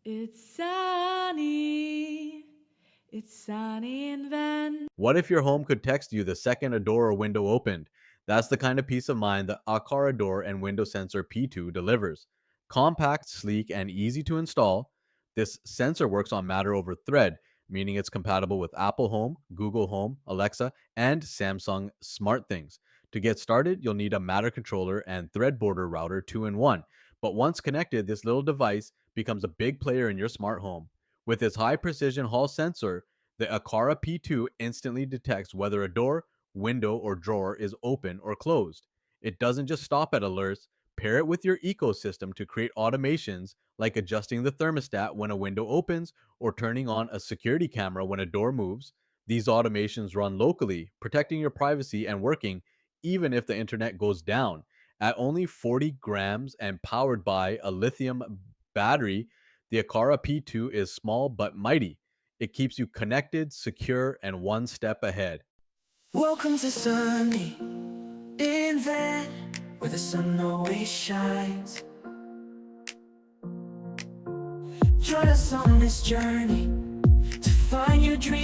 It's sunny. It's sunny in Van. What if your home could text you the second a door or window opened? That's the kind of peace of mind the Aqara door and window sensor P2 delivers. Compact, sleek, and easy to install, this sensor works on Matter over Thread, meaning it's compatible with Apple Home, Google Home, Alexa, and Samsung SmartThings. To get started, you'll need a Matter controller and Thread border router 2 in 1. But once connected, this little device becomes a big player in your smart home. With its high precision Hall sensor, the Aqara P2 instantly detects whether a door, window, or drawer is open or closed. It doesn't just stop at alerts. Pair it with your ecosystem to create automations like adjusting the thermostat when a window opens or turning on a security camera when a door moves. These automations run locally, protecting your privacy and working even if the internet goes down. At only 40 grams and powered by a lithium battery, the Aqara P2 is small but mighty. It keeps you connected, secure, and one step ahead. Welcome to sunny in Van, where the sun always shines. Join us on this journey to find your dream.